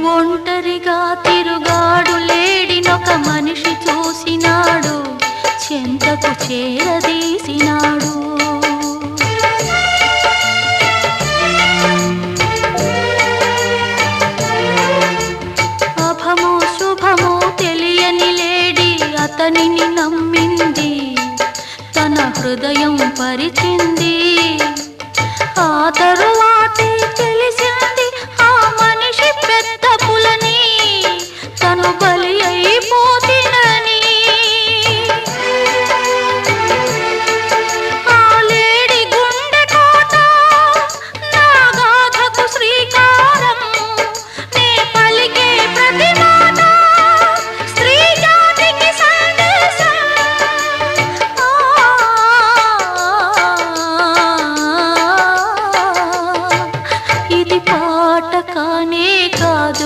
ఒంటరిగా తిరుగాడు లేడినొక మనిషి చూసినాడు, చెంతకు చేరదీసినాడు. అభమో శుభమో తెలియని లేడి అతనిని నమ్మింది, తన హృదయం పరిచింది. ఆ తరువాతే